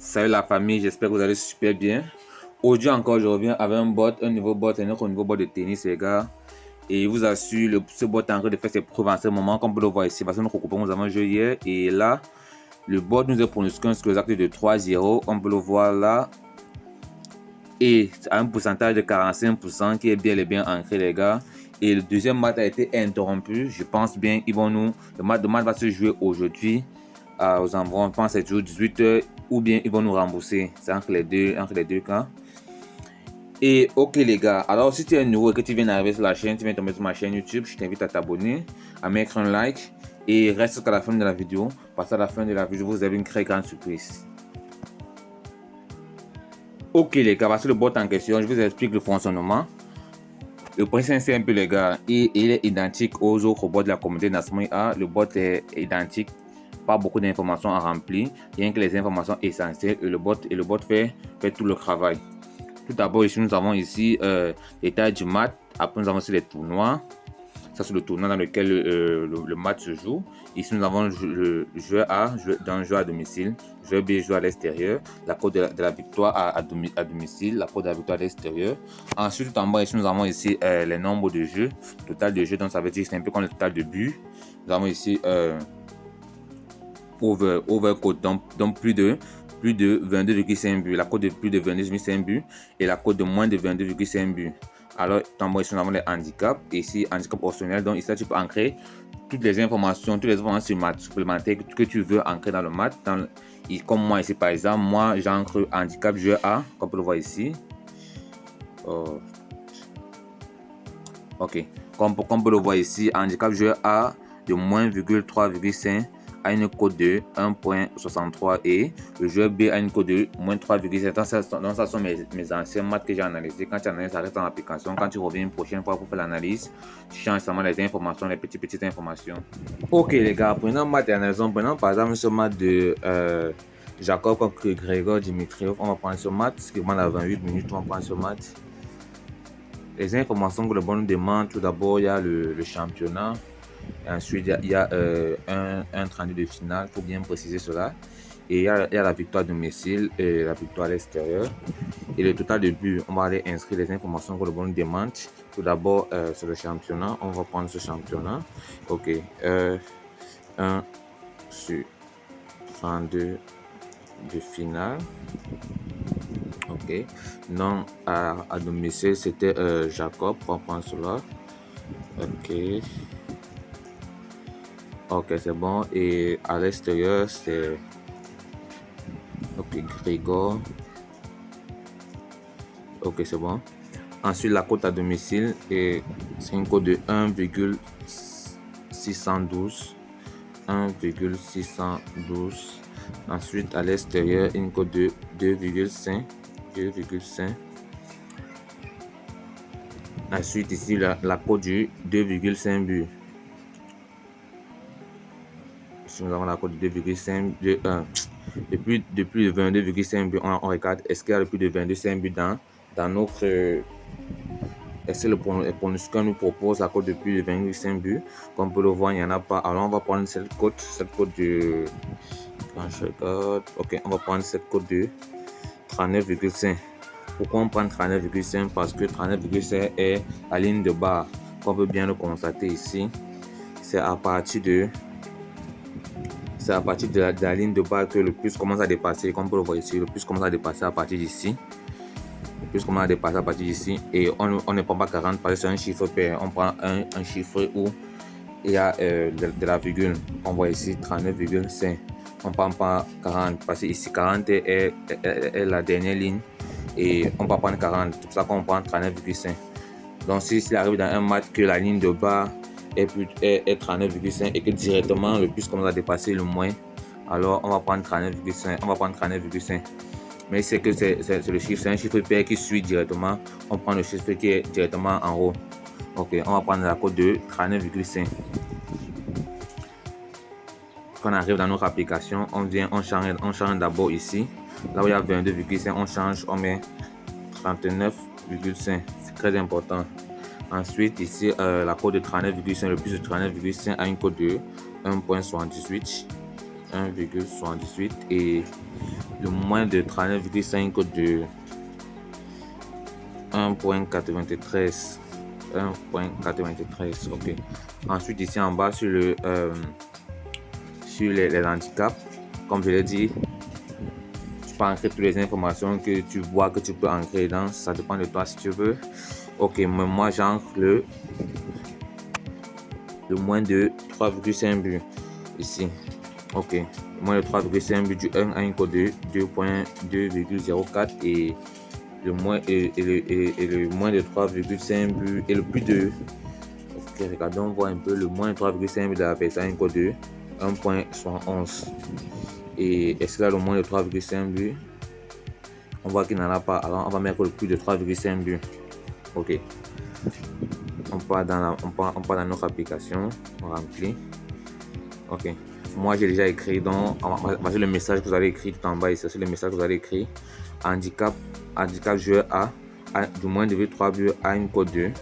Salut la famille, j'espère que vous allez super bien. Aujourd'hui encore, je reviens avec un nouveau bot, un autre nouveau bot de tennis, les gars. Et je vous assure, ce bot est en train de faire ses preuves en ce moment, comme vous pouvez le voir ici, parce que notre copain nous avons joué hier. Et là, le bot nous a pronostiqué un score exact de 3-0, on peut le voir là. Et à un pourcentage de 45% qui est bien et bien ancré, les gars. Et le deuxième match a été interrompu. Je pense bien le match va se jouer aujourd'hui aux environs, je pense que c'est toujours 18h, ou bien ils vont nous rembourser. C'est entre les deux cas. Et ok les gars, alors si tu es nouveau et que tu viens d'arriver sur la chaîne, tu viens tomber sur ma chaîne YouTube, je t'invite à t'abonner, à mettre un like et reste jusqu'à la fin de la vidéo, parce qu'à la fin de la vidéo, vous avez une très grande surprise. Ok les gars, voici le bot en question, je vous explique le fonctionnement. Le principe c'est un peu les gars, il est identique aux autres bots de la communauté Nasmo IA. Le bot est identique, pas beaucoup d'informations à remplir, rien que les informations essentielles et le bot fait tout le travail. Tout d'abord ici nous avons ici l'état du match, après nous avons aussi les tournois. Ça c'est le tournoi dans lequel le match se joue. Ici nous avons le joueur A dans joueur à domicile, joueur B joue à l'extérieur, la cote de la victoire à domicile, la cote de la victoire à l'extérieur. Ensuite tout en bas ici nous avons ici les nombres de jeux, total de jeux, donc ça veut dire que c'est un peu comme le total de buts. Nous avons ici over code, donc plus de 22,5 buts, la cote de plus de 22,5 buts et la cote de moins de 22,5 buts. Alors, en bas ici, nous avons les handicaps. Ici, handicap optionnel. Donc, ici, tu peux ancrer toutes les informations supplémentaires que tu veux ancrer dans le match. Comme moi, ici, par exemple, moi, j'ancre handicap joueur A, comme vous le voyez ici. Ok. Comme vous le voyez ici, handicap joueur A de moins 3,5 a une cote de 1.63 et le joueur B a une cote de moins 3,7. Donc ça sont mes anciens maths que j'ai analysés. Quand tu analyses, ça reste dans l'application. Quand tu reviens une prochaine fois pour faire l'analyse, tu changes seulement les informations, les petites informations. Ok les gars, prenons maths et analysons. Prenons par exemple ce maths de Jacob contre Grégor Dimitriov. On va prendre ce maths, ce qui demande à 28 minutes. On va prendre ce maths. Les informations que le bon nous demande, tout d'abord, il y a le championnat. Ensuite, il y a un 32 de finale, il faut bien préciser cela. Et il y a la victoire de domicile et la victoire à l'extérieur. Et le total de buts, on va aller inscrire les informations que le bon nous demande. Tout d'abord, c'est le championnat. On va prendre ce championnat. Ok. 1 sur 32 de finale. Ok. Non, à domicile, c'était Jacob. On va prendre cela. Ok. Ok, c'est bon. Et à l'extérieur, c'est ok, Grégor. Ok, c'est bon. Ensuite, la cote à domicile, c'est une cote de 1,612. 1,612. Ensuite, à l'extérieur, une cote de 2,5. 2,5. Ensuite, ici, la cote du 2,5 buts. Ici, nous avons la cote de 2,5 de 1. Depuis de 22,5 buts, on regarde est-ce qu'il y a le plus de 22,5 buts dans notre. Est-ce que le pronostic nous propose la cote de plus de 22,5 buts? Comme on peut le voir, il n'y en a pas. Alors, on va prendre cette cote de. Ok, on va prendre cette cote de 39,5. Pourquoi on prend 39,5? Parce que 39,5 est la ligne de barre. Comme on peut bien le constater ici, c'est à partir de la ligne de barre que le plus commence à dépasser. Comme vous le voyez ici, le plus commence à dépasser à partir d'ici. Le plus commence à dépasser à partir d'ici. Et on ne prend pas 40 parce que c'est un chiffre pair. On prend un chiffre où il y a de la virgule. On voit ici 39,5. On ne prend pas 40 parce que ici 40 est la dernière ligne. Et on ne peut pas prendre 40. C'est pour ça qu'on prend 39,5. Donc s'il arrive dans un match que la ligne de barre est 39,5 et que directement le plus commence à dépasser le moins, alors on va prendre 39,5. On va prendre 39,5. Mais c'est que c'est le chiffre, c'est un chiffre pair qui suit directement. On prend le chiffre qui est directement en haut. Ok, on va prendre la cote de 39,5. Quand on arrive dans notre application, on change d'abord ici. Là où il y a 22,5, on change, on met 39,5. C'est très important. Ensuite, ici, la cote de 39,5, le plus de 39,5 a une cote de 1.78. 1,78 et le moins de 39,5 de 1.93. 1.93, ok. Ensuite, ici en bas, sur les handicaps, comme je l'ai dit, tu peux ancrer toutes les informations que tu vois que tu peux ancrer dedans. Ça dépend de toi si tu veux. Ok, mais moi j'ancre le moins de 3,5 buts ici. Ok, le moins de 3,5 buts du 1 a une cote de 2.2,04 et le moins le moins de 3,5 buts et le plus de. Ok, regardons voir un peu le moins de 3,5 buts de la personne a une cote de 1.71. Et est-ce qu'il a le moins de 3,5 buts? On voit qu'il n'en a pas. Alors on va mettre le plus de 3,5 buts. Ok. On part dans notre application. On remplit. Ok. Moi j'ai déjà écrit dans le message que vous avez écrit tout en bas ici. C'est le message que vous avez écrit. Handicap joueur A du moins de 3 buts à une cote 2.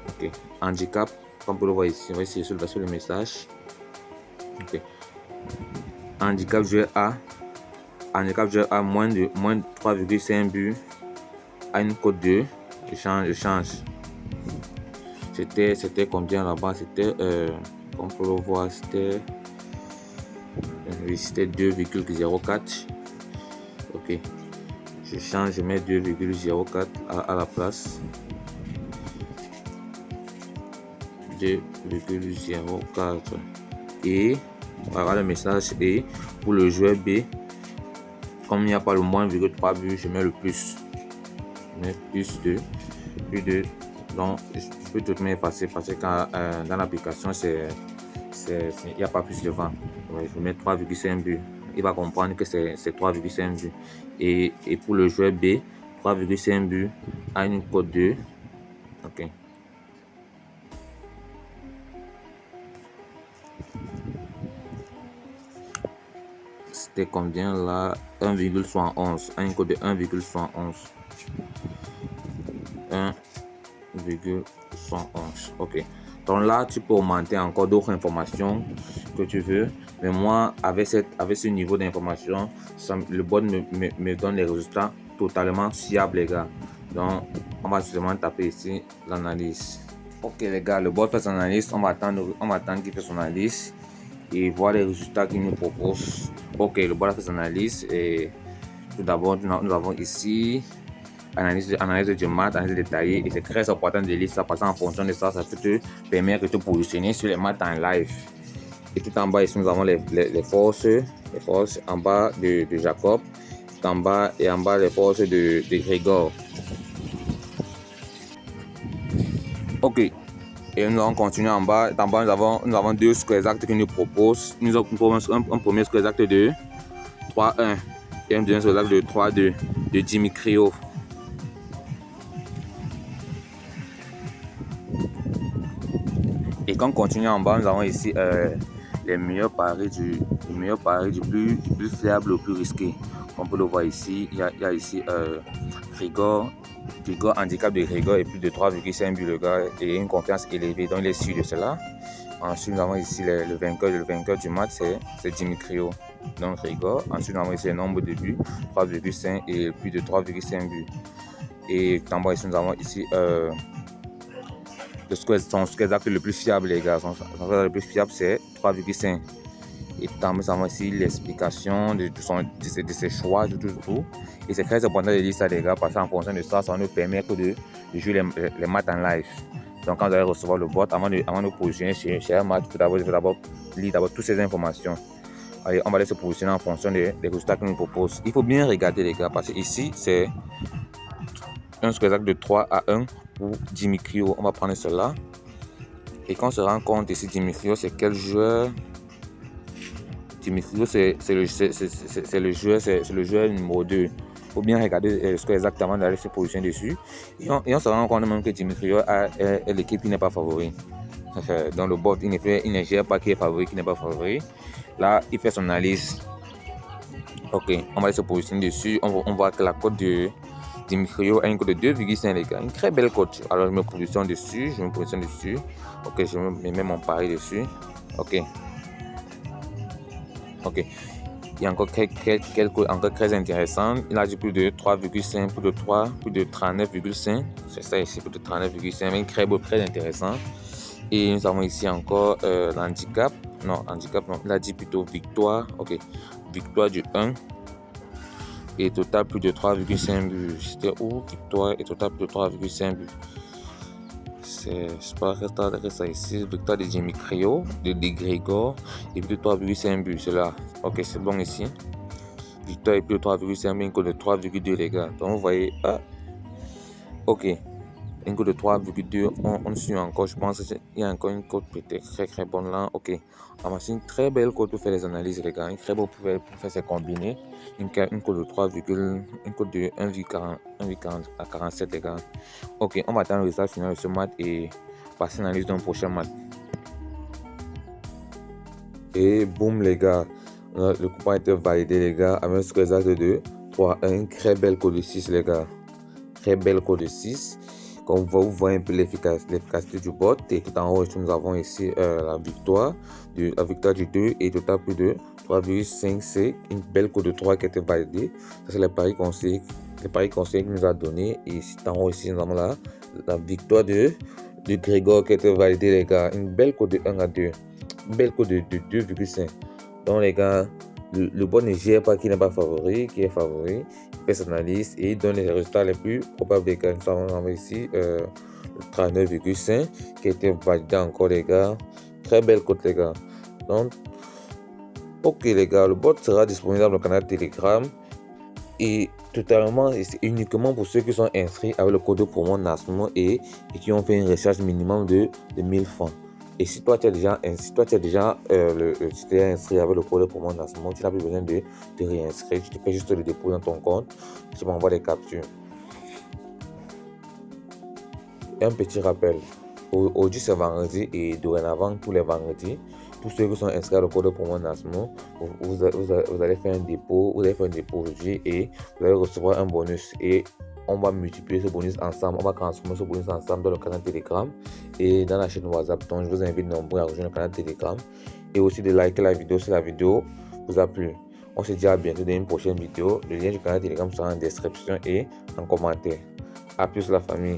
Ok. Handicap, comme vous le voyez ici, on va essayer sur le message. Ok. Handicap joueur A moins de 3,5 buts à une cote 2. Je change. C'était combien là-bas? C'était comme vous le voir, c'était 2,04. Ok. Je change, je mets 2,04 à la place. 2,04 et voilà le message. Et pour le joueur B, comme il n'y a pas le moins de 3 buts, je mets le plus. Je mets plus de. Donc je peux tout de même effacer parce que dans l'application il n'y a pas plus de 20. Ouais, je mets 3,5 buts. Il va comprendre que c'est 3,5 buts. Et pour le joueur B, 3,5 buts à une cote 2. Ok. C'était combien là? 1,71. À une cote de 1,71. 1,71. Ok. Donc là, tu peux augmenter encore d'autres informations que tu veux. Mais moi, avec ce niveau d'information, le bot me donne les résultats totalement fiables, les gars. Donc, on va justement taper ici l'analyse. Ok, les gars, le bot fait son analyse. On va attendre qu'il fasse son analyse et voir les résultats qu'il nous propose. Ok, le bot a fait son analyse. Et tout d'abord, nous avons ici analyse de maths, analyse détaillée, et c'est très important de lire ça parce qu'en fonction de ça, ça peut te permettre de te positionner sur les maths en live. Et tout en bas ici, nous avons les forces en bas de Jacob, tout en bas et en bas les forces de Grégor. Ok. Et nous allons continuer en bas. En bas, nous avons deux square exacts qui nous proposent. Nous avons un premier square exact de 3,1 et un deuxième square exact de 3,2 de Jimmy Creo. Et quand on continue en bas, nous avons ici les meilleurs paris du plus fiable au plus risqué. On peut le voir ici. Il y a ici Grégor, handicap de Grégor et plus de 3,5 buts le gars et une confiance élevée. Donc il est sûr de cela. Ensuite, nous avons ici le vainqueur du match, c'est Jimmy Creo, donc Grégor. Ensuite, nous avons ici le nombre de buts, 3,5 et plus de 3,5 buts. Et en bas ici, nous avons ici son square exact le plus fiable, les gars. Son square le plus fiable, c'est 3,5. Et nous avons ici l'explication de ses choix, de tout. Et c'est très important de lire ça, les gars, parce qu'en fonction de ça, ça va nous permettre de jouer les maths en live. Donc, quand vous allez recevoir le bot, avant de positionner chez un match, il faut d'abord lire toutes ces informations. Allez, on va aller se positionner en fonction des résultats qu'il nous propose. Il faut bien regarder, les gars, parce que ici, c'est un square exact de 3-1 pour Jimmy Creo. On va prendre cela. Et quand on se rend compte ici, Jimmy Creo, c'est quel joueur? Jimmy Creo, c'est le joueur numéro 2. Il faut bien regarder le score exactement d'aller se positionner dessus. Et on se rend compte même que Jimmy Creo est l'équipe qui n'est pas favori. Dans le bot, il ne gère pas qui est favori, qui n'est pas favori. Là, il fait son analyse. Ok, on va aller se positionner dessus. On voit que la cote de Jimmy Creo a une cote de 2,5, les gars. Une très belle cote. Alors, je me positionne dessus. Ok, je mets mon pari dessus. Ok. Il y a encore quelques encore très intéressants. Il a dit plus de 3,5, plus de 3, plus de 39,5. C'est ça ici, plus de 39,5. Mais très beau, très intéressant. Et nous avons ici encore l'handicap. Non, handicap, non. Il a dit plutôt victoire. Ok, victoire du 1. Et total plus de 3,5 buts. C'était où? Victoire et total plus de 3,5 buts. C'est pas ça ici. Victoire de Jimmy Creo, de Grégor. Et plus de 3,5 buts. C'est là. Ok, c'est bon ici. Victoire et plus de 3,5 buts. Un code de 3,2 les gars. Donc vous voyez. Ah, ok. Un code de 3,2, on suit encore. Je pense qu'il y a encore une code peut-être très bonne là. Ok, on a une très belle code pour faire les analyses, les gars. Une très bonne pour faire ces combinés. Une code de 3, une code de 1,40 à 47, les gars. Ok, on va attendre le résultat final de ce match et passer à l'analyse d'un prochain match. Et boum, les gars. Le coupon a été validé, les gars, avec un score exact de 3-1. Une très belle code de 6, les gars. Très belle code de 6. Comme vous voyez un peu l'efficacité du bot. Et tout en haut, nous avons ici la victoire du 2 et total plus de 3,5. C'est une belle code de 3 qui a été validée. Ça, c'est les paris conseillés qu'il nous a donné. Et ici, en haut, ici, nous avons la victoire de Grégor qui a été validée, les gars. Une belle code de 1 à 2. Une belle code de 2,5. Donc, les gars, le bot ne gère pas qui n'est pas favori, qui est favori. Il fait son analyse et il donne les résultats les plus probables des gars. Nous avons ici le 39,5 qui a été validé encore, les gars. Très belle cote, les gars. Donc, ok, les gars, le bot sera disponible dans le canal Telegram et totalement, c'est uniquement pour ceux qui sont inscrits avec le code de promo NASMO et qui ont fait une recherche minimum de 1000 francs. Et si toi tu es déjà tu t'es inscrit avec le code de promo NASMO, tu n'as plus besoin de te réinscrire. Tu te fais juste le dépôt dans ton compte. Tu m'envoies des captures. Un petit rappel. Aujourd'hui c'est vendredi et dorénavant tous les vendredis, tous ceux qui sont inscrits à le code de promo NASMO, vous allez faire un dépôt. Vous allez faire un dépôt aujourd'hui et vous allez recevoir un bonus. Et on va multiplier ce bonus ensemble. On va transformer ce bonus ensemble dans le canal Telegram et dans la chaîne WhatsApp. Donc, je vous invite nombreux à rejoindre le canal Telegram et aussi de liker la vidéo si la vidéo vous a plu. On se dit à bientôt dans une prochaine vidéo. Le lien du canal Telegram sera en description et en commentaire. A plus la famille.